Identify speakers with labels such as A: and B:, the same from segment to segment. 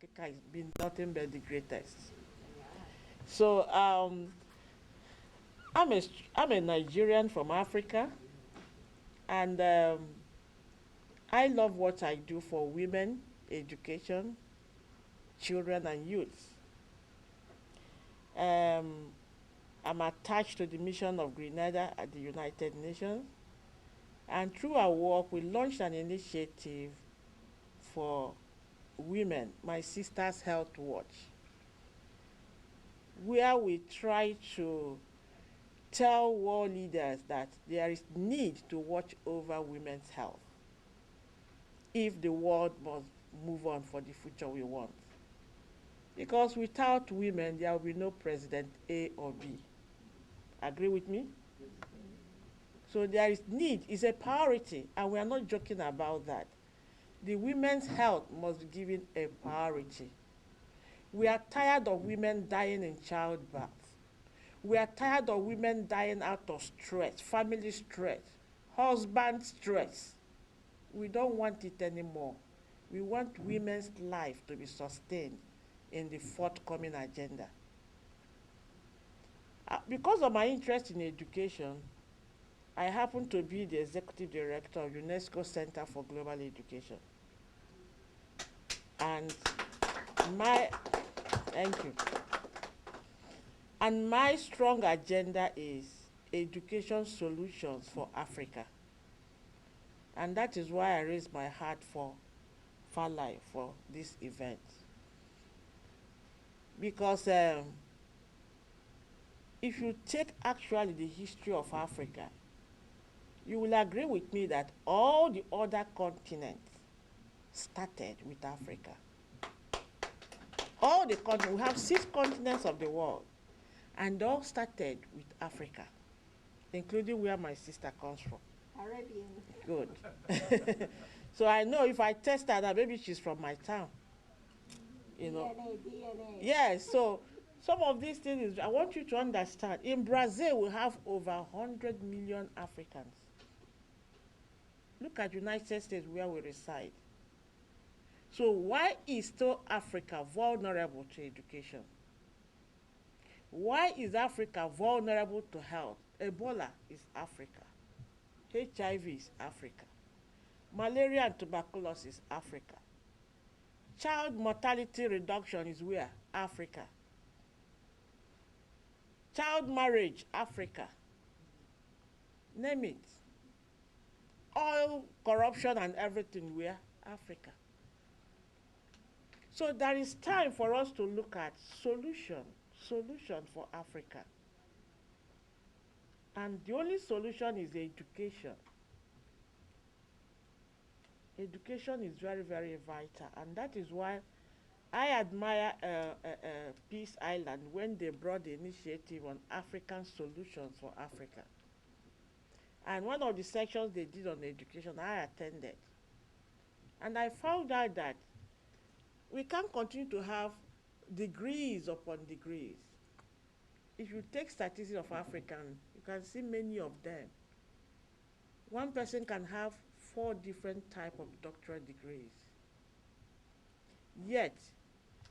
A: Kika has been nothing but the greatest. So I'm a Nigerian from Africa, and I love what I do for women, education, children, and youth. Um, I'm attached to the mission of Grenada at the United Nations, and through our work, we launched an initiative for women, My Sister's Health Watch, where we try to tell world leaders that there is need to watch over women's health if the world must move on for the future we want. Because without women, there will be no President A or B. Agree with me? So there is need, it's a priority, and we are not joking about that. The women's health must be given a priority. We are tired of women dying in childbirth. We are tired of women dying out of stress, family stress, husband stress. We don't want it anymore. We want women's life to be sustained in the forthcoming agenda. Because of my interest in education, I happen to be the executive director of UNESCO Center for Global Education. And my, thank you. And my strong agenda is education solutions for Africa. And that is why I raised my heart for Farlife for this event. Because if you take actually the history of Africa, you will agree with me that all the other continents started with Africa. All the continents, we have 6 continents of the world, and all started with Africa, including where my sister comes from.
B: Arabian.
A: Good. So I know if I test her, that maybe she's from my town. You know.
B: DNA.
A: Yes, so some of these things I want you to understand. In Brazil, we have over 100 million Africans. Look at United States where we reside. So why is still Africa vulnerable to education? Why is Africa vulnerable to health? Ebola is Africa. HIV is Africa. Malaria and tuberculosis, Africa. Child mortality reduction is where? Africa. Child marriage, Africa. Name it. Oil, corruption, and everything, where? Africa. So there is time for us to look at solution for Africa. And the only solution is education. Education is very, very vital, and that is why I admire Peace Island when they brought the initiative on African solutions for Africa. And one of the sections they did on education, I attended. And I found out that we can't continue to have degrees upon degrees. If you take statistics of African, you can see many of them. One person can have 4 different types of doctorate degrees. Yet,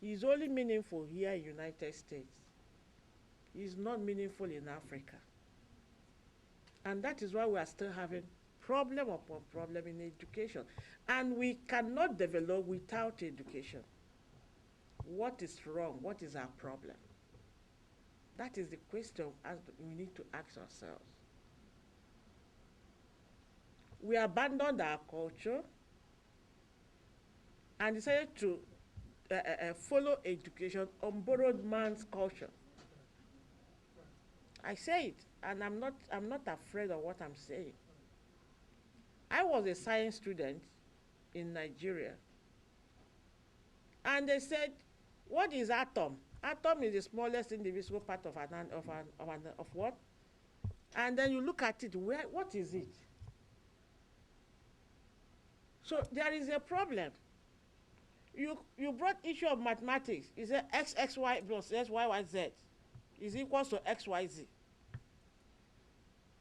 A: it's only meaningful here in the United States. It's not meaningful in Africa. And that is why we are still having problem upon problem in education. And we cannot develop without education. What is wrong? What is our problem? That is the question we need to ask ourselves. We abandoned our culture and decided to follow education on borrowed man's culture. I say it, and I'm not afraid of what I'm saying. I was a science student in Nigeria, and they said, "What is atom? Atom is the smallest indivisible part of of what?" And then you look at it. What is it? So there is a problem. You brought issue of mathematics. You said x plus y is equals to xyz.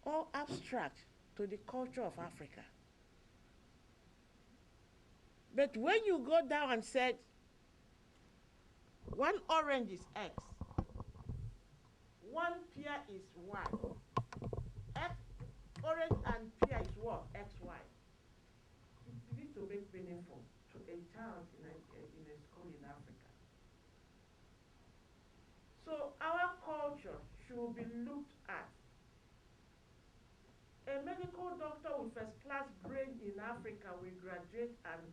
A: All abstract to the culture of Africa. But when you go down and said One orange is X. One pear is Y. X, orange and pear is what? XY. You need to make meaningful to a child in a school in Africa. So our culture should be looked at. A medical doctor with first class brain in Africa will graduate, and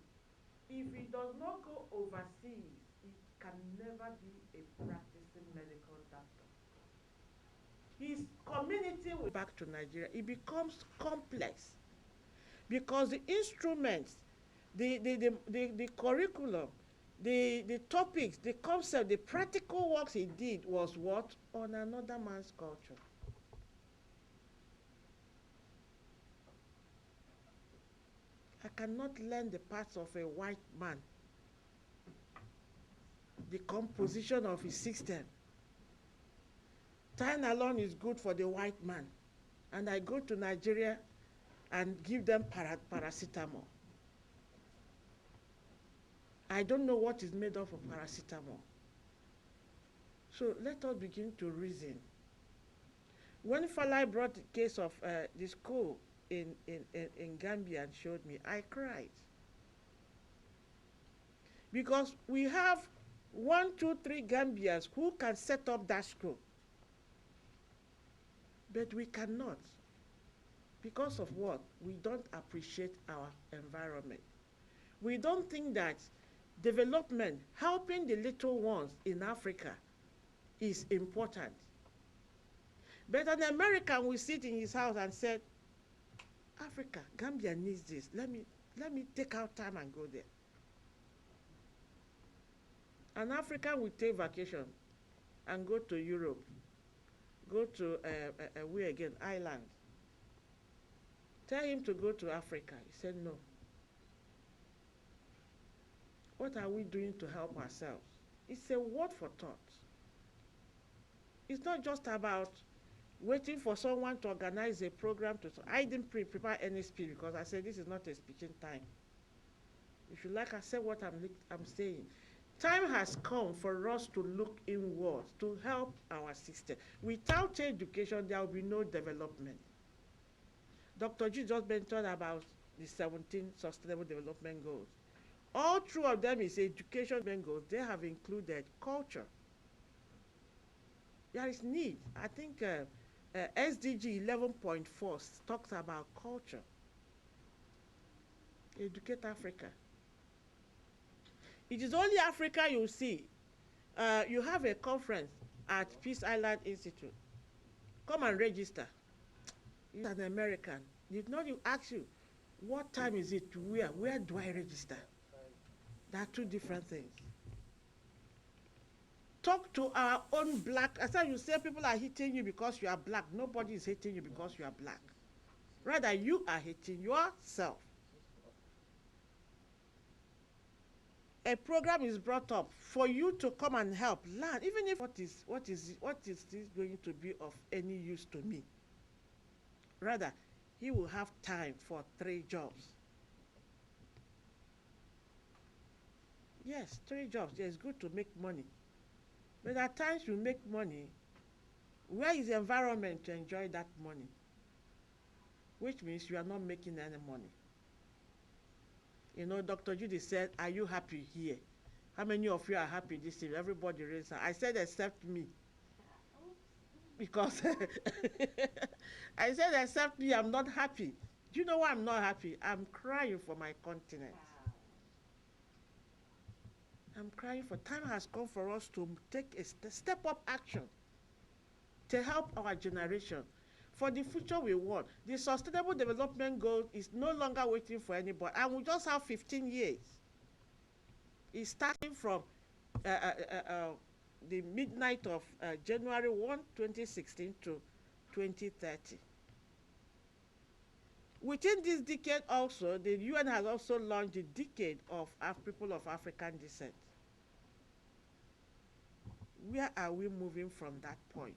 A: if he does not go overseas, he can never be a practicing medical doctor. His community will back to Nigeria. It becomes complex because the instruments, the curriculum, the topics, the concept, the practical works he did was what? On another man's culture. I cannot learn the parts of a white man, the composition of his system. Tylenol is good for the white man, and I go to Nigeria and give them paracetamol. I don't know what is made of paracetamol. So let us begin to reason. When Falai brought the case of the school in Gambia and showed me, I cried. Because we have 1, 2, 3 Gambians who can set up that school. But we cannot. Because of what? We don't appreciate our environment. We don't think that development, helping the little ones in Africa is important. But an American will sit in his house and say, Africa, Gambia needs this. Let me take out time and go there. An African will take vacation and go to Europe, go to where again? Ireland. Tell him to go to Africa. He said no. What are we doing to help ourselves? It's a word for thought. It's not just about waiting for someone to organize a program. I didn't prepare any speech because I said this is not a speaking time. If you like, I said what I'm saying. Time has come for us to look inwards to help our system. Without education, there will be no development. Dr. G just mentioned about the 17 Sustainable Development Goals. All three of them is education goals. They have included culture. There is need. I think SDG 11.4 talks about culture. Educate Africa. It is only Africa you see. You have a conference at Peace Island Institute. Come and register. He's an American. Did not you ask you, what time is it to where? Where do I register? There are two different things. Talk to our own black. As you say, people are hating you because you are black. Nobody is hating you because you are black. Rather, you are hating yourself. A program is brought up for you to come and help learn, even if what is this going to be of any use to me. Rather, he will have time for 3 jobs. Yes, 3 jobs. Yeah, it's good to make money. But at times you make money, where is the environment to enjoy that money? Which means you are not making any money. You know, Dr. Judy said, are you happy here? How many of you are happy this year? Everybody raised her. I said, except me. Because I said, except me, I'm not happy. Do you know why I'm not happy? I'm crying for my continent. I'm crying for time has come for us to take a step up action to help our generation. For the future we want. The Sustainable Development Goal is no longer waiting for anybody. And we just have 15 years. It's starting from the midnight of January 1, 2016 to 2030. Within this decade also, the UN has also launched the decade of people of African descent. Where are we moving from that point?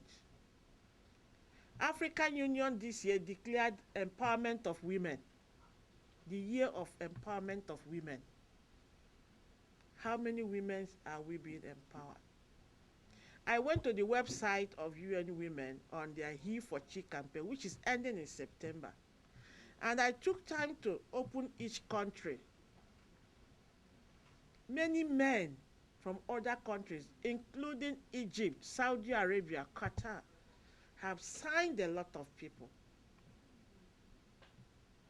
A: African Union this year declared empowerment of women, the year of empowerment of women. How many women are we being empowered? I went to the website of UN Women on their He for Chi campaign, which is ending in September. And I took time to open each country. Many men from other countries, including Egypt, Saudi Arabia, Qatar, have signed a lot of people.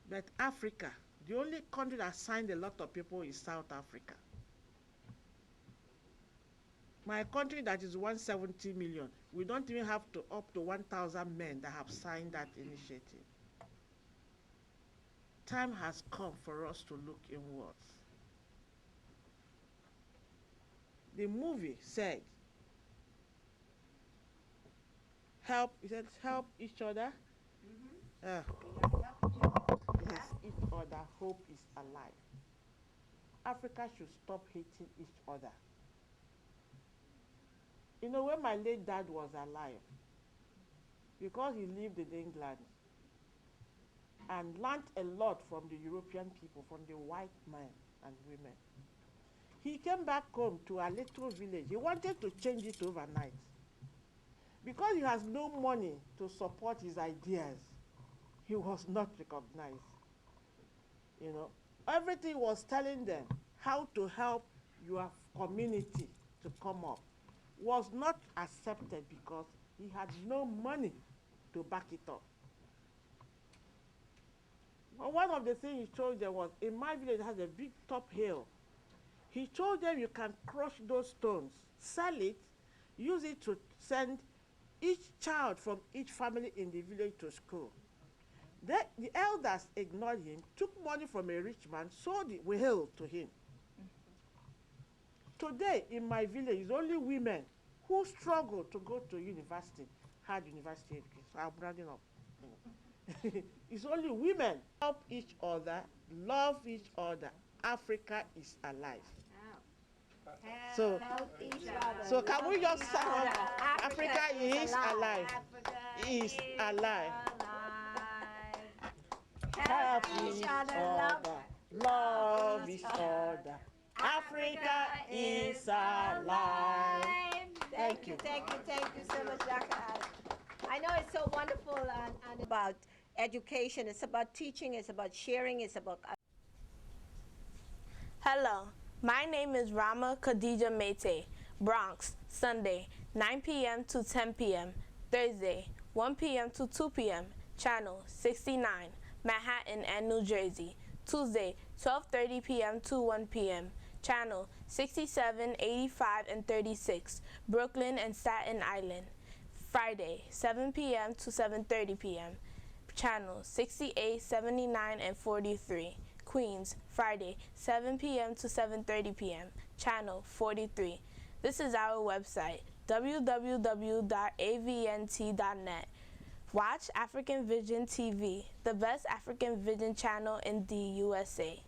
A: But Africa, the only country that signed a lot of people is South Africa. My country that is 170 million, we don't even have to up to 1,000 men that have signed that initiative. Time has come for us to look inwards. The movie said, help each other. Yes, each other, hope is alive. Africa should stop hating each other. You know, when my late dad was alive, because he lived in England and learned a lot from the European people, from the white men and women, he came back home to a little village. He wanted to change it overnight. Because he has no money to support his ideas, he was not recognized. You know, everything was telling them how to help your community to come up was not accepted because he had no money to back it up. Well, one of the things he told them was, in my village it has a big top hill. He told them you can crush those stones, sell it, use it to send each child from each family in the village to school. The elders ignored him, took money from a rich man, sold the hill to him. Today, in my village, it's only women who struggle to go to university, hard university education. So I'm rounding up. It's only women. Help each other, love each other. Africa is alive. So, so can we just sound Africa is alive. Is alive. Help each other, love each other. Africa is alive.
B: Thank you so much, Dr. Adams. I know it's so wonderful and about education. It's about teaching. It's about sharing. It's about.
C: Hello, my name is Rama Khadija Mete, Bronx, Sunday, 9 p.m. to 10 p.m., Thursday, 1 p.m. to 2 p.m., Channel 69, Manhattan and New Jersey, Tuesday, 12:30 p.m. to 1 p.m., Channel 67, 85, and 36, Brooklyn and Staten Island, Friday, 7 p.m. to 7:30 p.m., Channel 68, 79, and 43, Queens, Friday, 7 p.m. to 7:30 p.m., Channel 43. This is our website, www.avnt.net. Watch African Vision TV, the best African Vision channel in the USA.